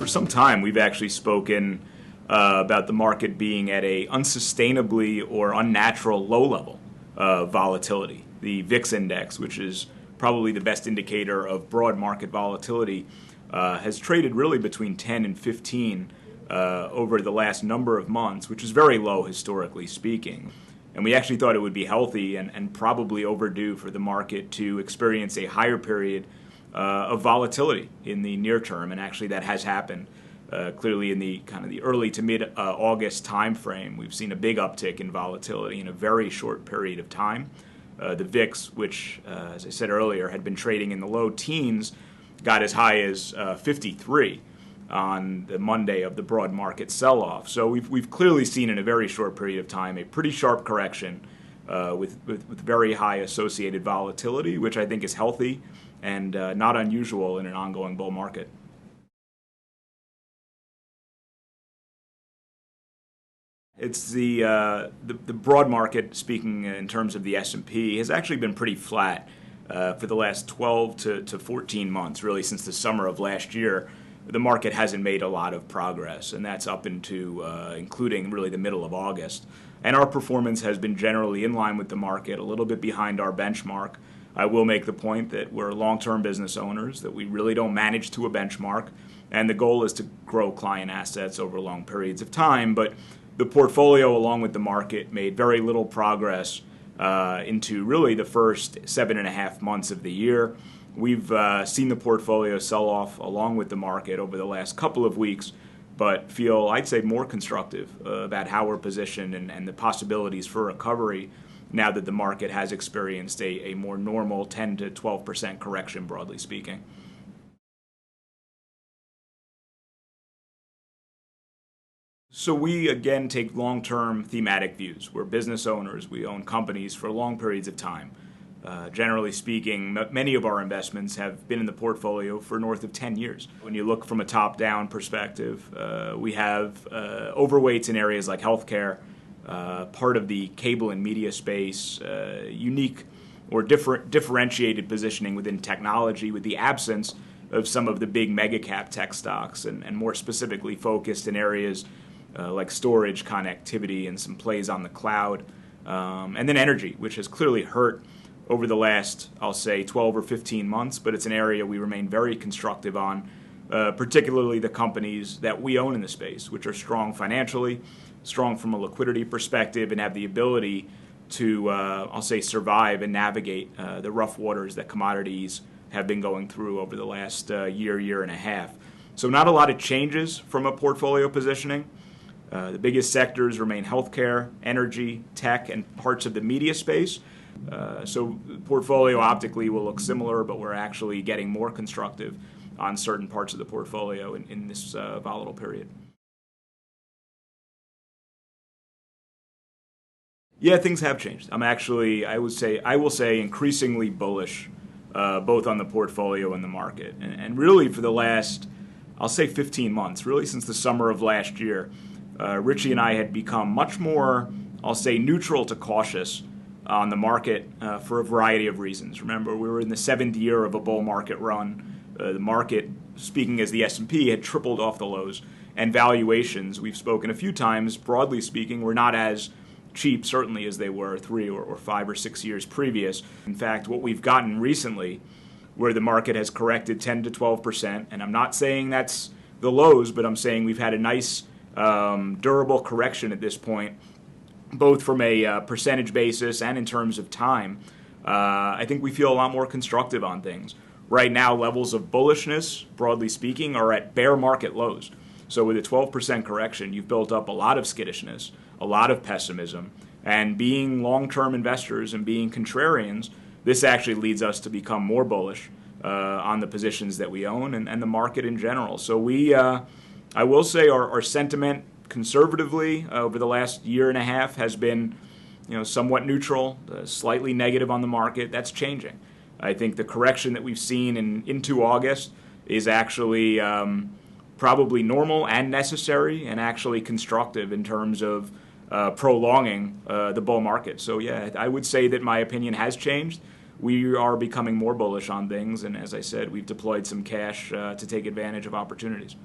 For some time, we've actually spoken about the market being at a unsustainably or unnatural low level of volatility. The VIX index, which is probably the best indicator of broad market volatility, has traded really between 10 and 15 over the last number of months, which is very low historically speaking. And we actually thought it would be healthy and probably overdue for the market to experience a higher period of volatility in the near term, and actually that has happened. Clearly in the kind of the early to mid-August time frame, we've seen a big uptick in volatility in a very short period of time. The VIX, which, as I said earlier, had been trading in the low teens, got as high as 53 on the Monday of the broad market sell-off. So we've clearly seen in a very short period of time a pretty sharp correction with very high associated volatility, which I think is healthy and not unusual in an ongoing bull market. It's the broad market, speaking in terms of the S&P, has actually been pretty flat for the last 12 to 14 months, really since the summer of last year. The market hasn't made a lot of progress, and that's up into including really the middle of August. And our performance has been generally in line with the market, a little bit behind our benchmark. I will make the point that we're long-term business owners, that we really don't manage to a benchmark, and the goal is to grow client assets over long periods of time. But the portfolio, along with the market, made very little progress into really the first 7.5 months of the year. We've seen the portfolio sell off along with the market over the last couple of weeks, but feel, I'd say, more constructive about how we're positioned and the possibilities for recovery now that the market has experienced a more normal 10 to 12% correction, broadly speaking. So we, again, take long-term thematic views. We're business owners. We own companies for long periods of time. Generally speaking, many of our investments have been in the portfolio for north of 10 years. When you look from a top-down perspective, we have overweights in areas like healthcare, part of the cable and media space, unique or differentiated positioning within technology with the absence of some of the big mega-cap tech stocks, and more specifically focused in areas like storage, connectivity, and some plays on the cloud. And then energy, which has clearly hurt over the last, I'll say, 12 or 15 months, but it's an area we remain very constructive on, particularly the companies that we own in the space, which are strong financially, strong from a liquidity perspective, and have the ability to, I'll say, survive and navigate the rough waters that commodities have been going through over the last year and a half. So not a lot of changes from a portfolio positioning. The biggest sectors remain healthcare, energy, tech, and parts of the media space. So the portfolio optically will look similar, but we're actually getting more constructive on certain parts of the portfolio in this volatile period. Yeah, things have changed. I'm actually, I will say, increasingly bullish both on the portfolio and the market. And really for the last, I'll say 15 months, really since the summer of last year, Richie and I had become much more, I'll say, neutral to cautious on the market for a variety of reasons. Remember, we were in the 7th year of a bull market run. The market, speaking as the S&P, had tripled off the lows. And valuations, we've spoken a few times, broadly speaking, were not as cheap, certainly, as they were 3 or 5 or 6 years previous. In fact, what we've gotten recently, where the market has corrected 10 to 12%, and I'm not saying that's the lows, but I'm saying we've had a nice durable correction at this point, both from a percentage basis and in terms of time. I think we feel a lot more constructive on things. Right now, levels of bullishness, broadly speaking, are at bear market lows. So with a 12% correction, you've built up a lot of skittishness, a lot of pessimism, and being long-term investors and being contrarians, this actually leads us to become more bullish on the positions that we own and the market in general. So we, I will say, our sentiment conservatively over the last year and a half has been, somewhat neutral, slightly negative on the market. That's changing. I think the correction that we've seen into August is actually probably normal and necessary, and actually constructive in terms of prolonging the bull market. So yeah, I would say that my opinion has changed. We are becoming more bullish on things, and as I said, we've deployed some cash to take advantage of opportunities.